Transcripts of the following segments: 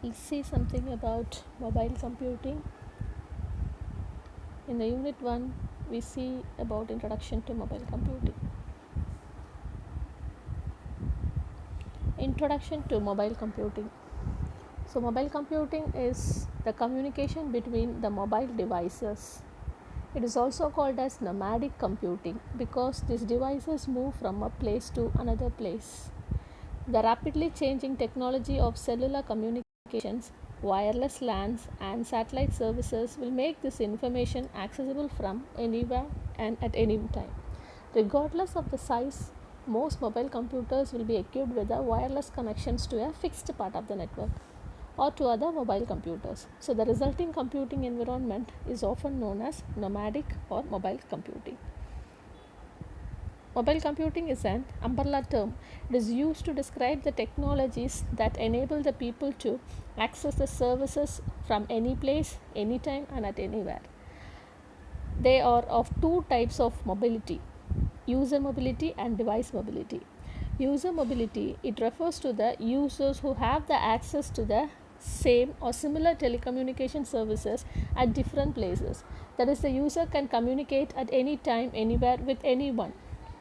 Let's see something about mobile computing. In the unit 1, we see about introduction to mobile computing. Introduction to mobile computing. So mobile computing is the communication between the mobile devices. It is also called as nomadic computing because these devices move from a place to another place. The rapidly changing technology of cellular communications, wireless LANs, and satellite services will make this information accessible from anywhere and at any time. Regardless of the size, most mobile computers will be equipped with a wireless connections to a fixed part of the network or to other mobile computers. So the resulting computing environment is often known as nomadic or mobile computing. Mobile computing is an umbrella term. It is used to describe the technologies that enable the people to access the services from any place, anytime, and at anywhere. They are of two types of mobility: user mobility and device mobility. User mobility, it refers to the users who have the access to the same or similar telecommunication services at different places. That is, the user can communicate at any time, anywhere with anyone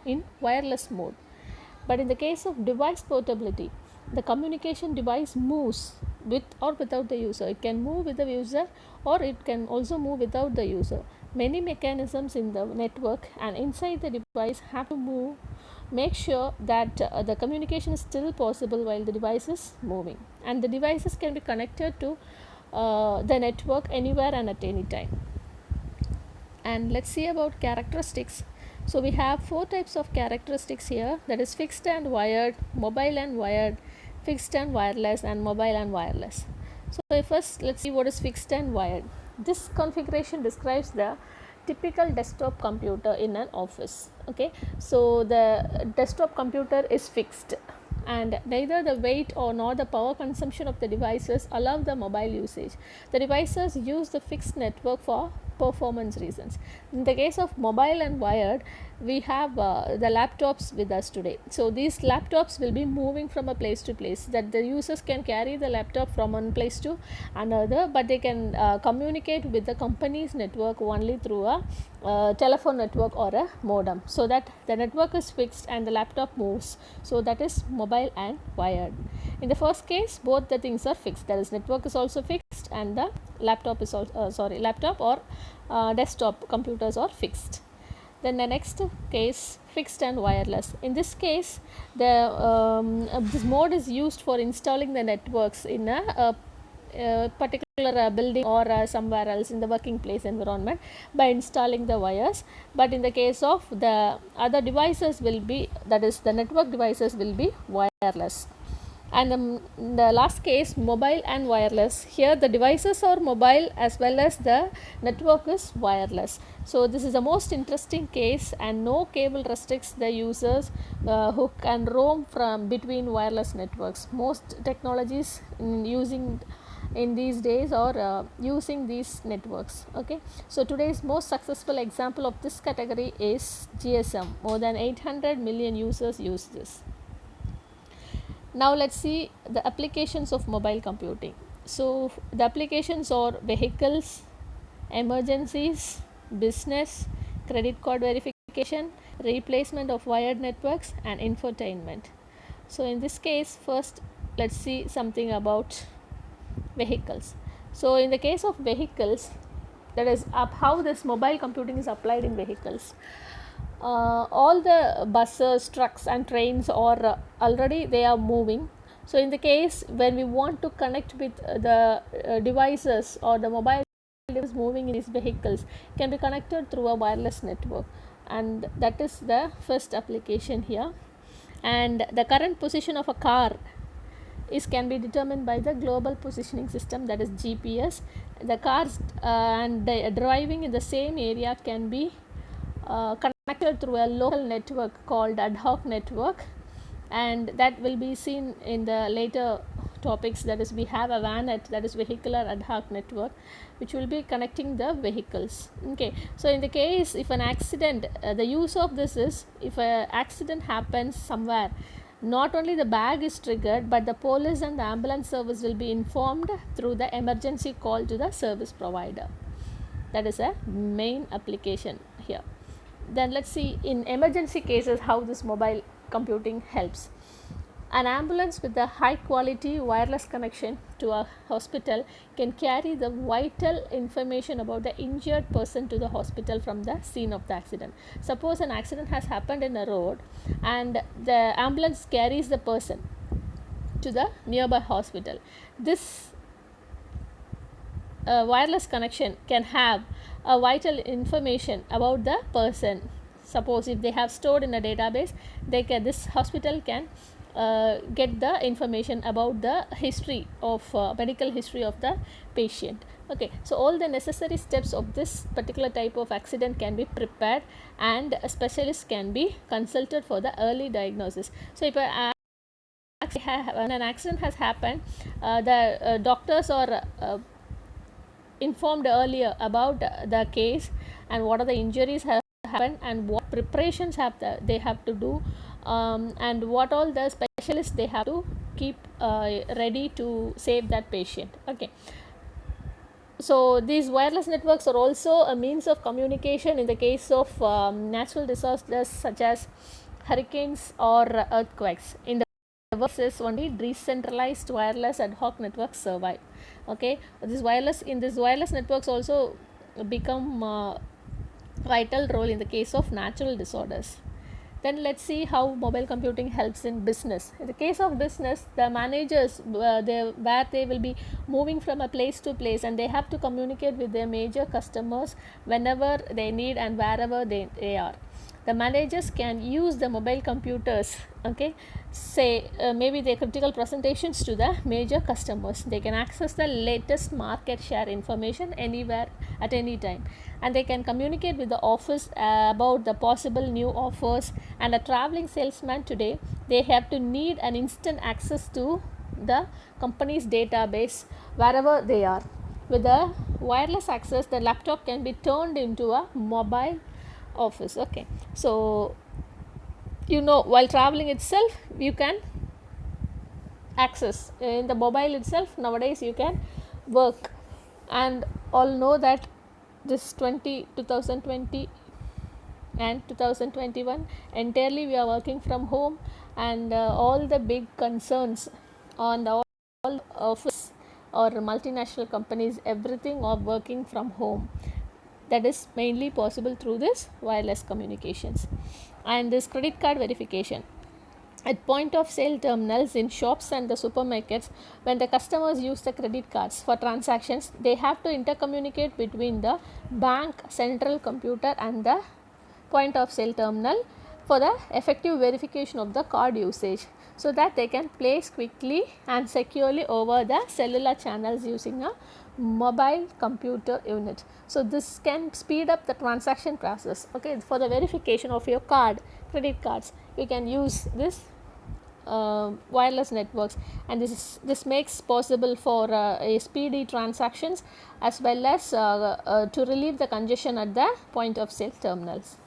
in wireless mode. But in the case of device portability, the communication device moves with or without the user. It can move with the user or it can also move without the user. Many mechanisms in the network and inside the device have to move, make sure that the communication is still possible while the device is moving, and the devices can be connected to the network anywhere and at any time. And let's see about characteristics. So we have four types of characteristics here, that is fixed and wired, mobile and wired, fixed and wireless, and mobile and wireless. So first let's see what is fixed and wired. This configuration describes the typical desktop computer in an office. Okay, so the desktop computer is fixed and neither the weight or nor the power consumption of the devices allow the mobile usage. The devices use the fixed network for performance reasons. In the case of mobile and wired, we have the laptops with us today. So these laptops will be moving from a place to place, that the users can carry the laptop from one place to another, but they can communicate with the company's network only through a telephone network or a modem, so that the network is fixed and the laptop moves. So that is mobile and wired. In the first case, both the things are fixed, that is network is also fixed and the laptop is also laptop or desktop computers are fixed. Then the next case, fixed and wireless. In this case, this mode is used for installing the networks in a particular building or somewhere else in the working place environment by installing the wires. But in the case of the other devices will be, that is the network devices will be wireless. And the last case, mobile and wireless. Here the devices are mobile as well as the network is wireless. So this is the most interesting case, and no cable restricts the users who can roam from between wireless networks. Most technologies using in these days are using these networks. Okay, so today's most successful example of this category is GSM. More than 800 million users use this. Now let's see the applications of mobile computing. So the applications are vehicles, emergencies, business, credit card verification, replacement of wired networks, and infotainment. So in this case, first let's see something about vehicles. So in the case of vehicles, that is how this mobile computing is applied in vehicles. All the buses, trucks and trains are already they are moving. So in the case when we want to connect with the devices or the mobile device moving in these vehicles can be connected through a wireless network, and that is the first application here. And the current position of a car can be determined by the global positioning system, that is GPS. The cars and the driving in the same area can be connected through a local network called ad hoc network, and that will be seen in the later topics. That is, we have a VANET, that is vehicular ad hoc network, which will be connecting the vehicles. Okay, so in the case if an accident, the use of this is if an accident happens somewhere, Not only the bag is triggered, but the police and the ambulance service will be informed through the emergency call to the service provider. That is a main application here. Then let's see in emergency cases how this mobile computing helps. An ambulance with a high quality wireless connection to a hospital can carry the vital information about the injured person to the hospital from the scene of the accident. Suppose an accident has happened in a road and the ambulance carries the person to the nearby hospital. This wireless connection can have a vital information about the person. Suppose if they have stored in a database, this hospital can get the information about the history of medical history of the patient. Okay, so all the necessary steps of this particular type of accident can be prepared, and a specialist can be consulted for the early diagnosis. So if when an accident has happened, the doctors are informed earlier about the case and what are the injuries have happened and what preparations they have to do, and what all the specialists they have to keep ready to save that patient. Okay, so these wireless networks are also a means of communication in the case of natural disasters such as hurricanes or earthquakes. In the versus only decentralized wireless ad hoc networks survive. Okay, these wireless networks also become vital role in the case of natural disorders. Then let's see how mobile computing helps in business. In the case of business, the managers where they will be moving from a place to place, and they have to communicate with their major customers whenever they need and wherever they are. The managers can use the mobile computers, okay, say maybe their critical presentations to the major customers. They can access the latest market share information anywhere at any time, and they can communicate with the office about the possible new offers. And a traveling salesman today, they have to need an instant access to the company's database wherever they are. With the wireless access, the laptop can be turned into a mobile office. Okay, so while traveling itself you can access in the mobile itself. Nowadays you can work, and all know that this 2020 and 2021 entirely we are working from home, and all the big concerns on all office or multinational companies, everything are working from home. That is mainly possible through this wireless communications. And this credit card verification at point of sale terminals in shops and the supermarkets, when the customers use the credit cards for transactions, they have to intercommunicate between the bank central computer and the point of sale terminal for the effective verification of the card usage, so that they can place quickly and securely over the cellular channels using a mobile computer unit. So this can speed up the transaction process. Okay, for the verification of your credit cards, you can use this wireless networks, and this makes possible for a speedy transactions, as well as to relieve the congestion at the point of sale terminals.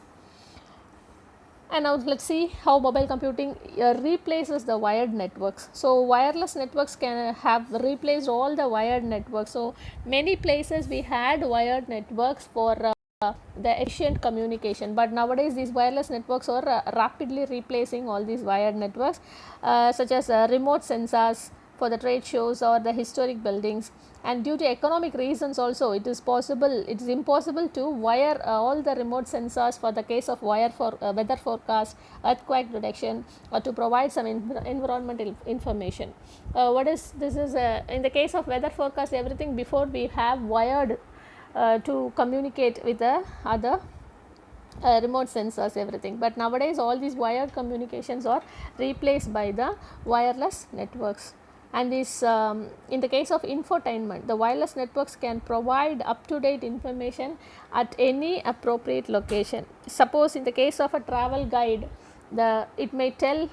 And now let's see how mobile computing replaces the wired networks. So wireless networks can have replaced all the wired networks. So many places we had wired networks for the efficient communication, but nowadays these wireless networks are rapidly replacing all these wired networks, such as remote sensors for the trade shows or the historic buildings. And due to economic reasons also, it is impossible to wire all the remote sensors for the case of wire for weather forecast, earthquake detection, or to provide some environmental information. This is in the case of weather forecast, everything before we have wired to communicate with the other remote sensors, everything. But nowadays all these wired communications are replaced by the wireless networks. And this in the case of infotainment, the wireless networks can provide up-to-date information at any appropriate location. Suppose in the case of a travel guide, it may tell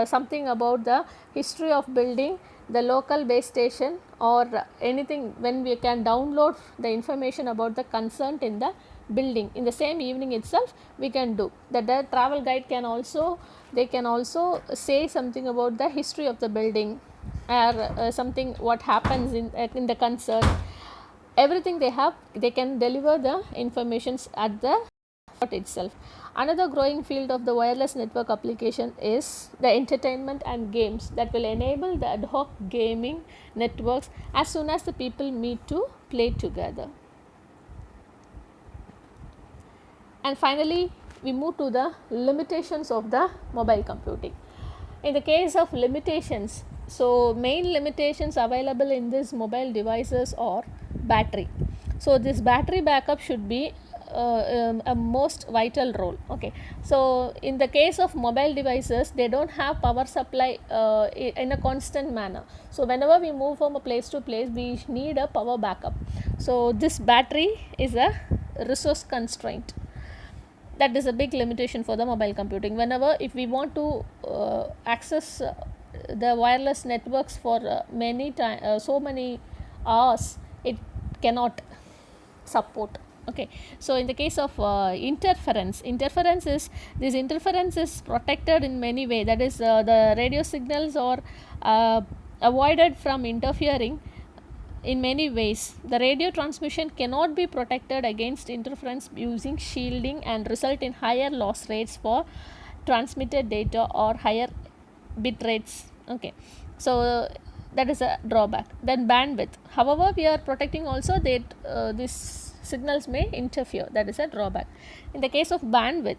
something about the history of building, the local base station, or anything, when we can download the information about the concerned in the building in the same evening itself we can do that. The travel guide can also, they can also say something about the history of the building, or something what happens in the concert, everything they have, they can deliver the informations at the spot itself. Another growing field of the wireless network application is the entertainment and games that will enable the ad hoc gaming networks as soon as the people meet to play together. And finally, we move to the limitations of the mobile computing. In the case of limitations, so main limitations available in these mobile devices are battery. So this battery backup should be a most vital role. Okay, so in the case of mobile devices, they don't have power supply in a constant manner. So whenever we move from a place to place, we need a power backup. So this battery is a resource constraint. That is a big limitation for the mobile computing. Whenever if we want to access the wireless networks for so many hours, it cannot support. Okay, so in the case of interference is, this interference is protected in many ways. That is, the radio signals are avoided from interfering in many ways. The radio transmission cannot be protected against interference using shielding and result in higher loss rates for transmitted data or higher bit rates. Okay, so that is a drawback. Then bandwidth, however we are protecting also that these signals may interfere. That is a drawback. In the case of bandwidth,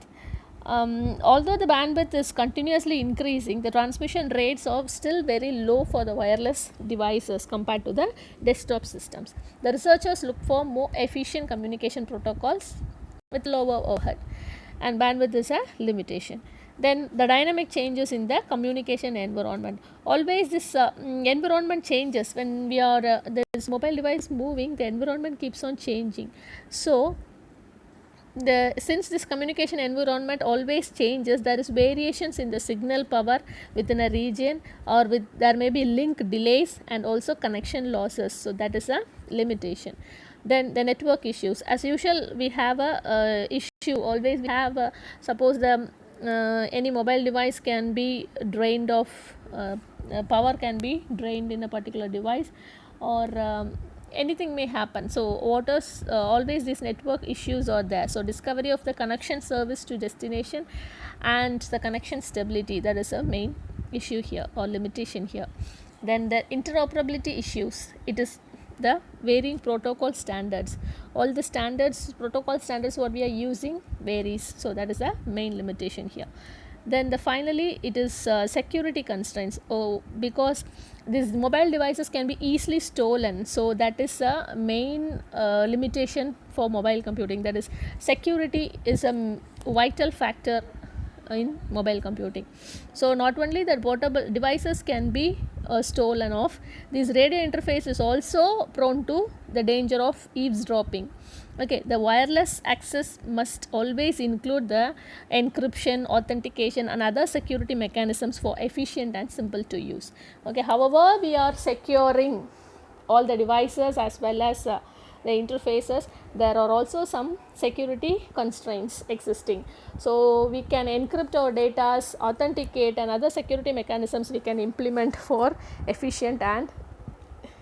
although the bandwidth is continuously increasing, the transmission rates are still very low for the wireless devices compared to the desktop systems. The researchers look for more efficient communication protocols with lower overhead, and bandwidth is a limitation. Then the dynamic changes in the communication environment. Always this environment changes when we are this mobile device moving, the environment keeps on changing. So since this communication environment always changes, there is variations in the signal power within a region, or there may be link delays and also connection losses. So that is a limitation. Then the network issues, as usual we have a issue. Always we have suppose the any mobile device can be drained of power can be drained in a particular device, or anything may happen. So what is always these network issues are there. So discovery of the connection service to destination and the connection stability, that is a main issue here or limitation here. Then the interoperability issues, it is the varying protocol standards. All the standards, protocol standards what we are using varies, so that is a main limitation here. Then finally it is security constraints. Because these mobile devices can be easily stolen, so that is a main limitation for mobile computing. That is, security is a vital factor in mobile computing. So not only that portable devices can be stolen off, this radio interface is also prone to the danger of eavesdropping. Okay, the wireless access must always include the encryption, authentication and other security mechanisms for efficient and simple to use. Okay, however we are securing all the devices as well as the interfaces, there are also some security constraints existing. So we can encrypt our data, authenticate and other security mechanisms we can implement for efficient and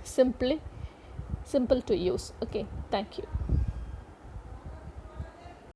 simple to use. Okay, thank you.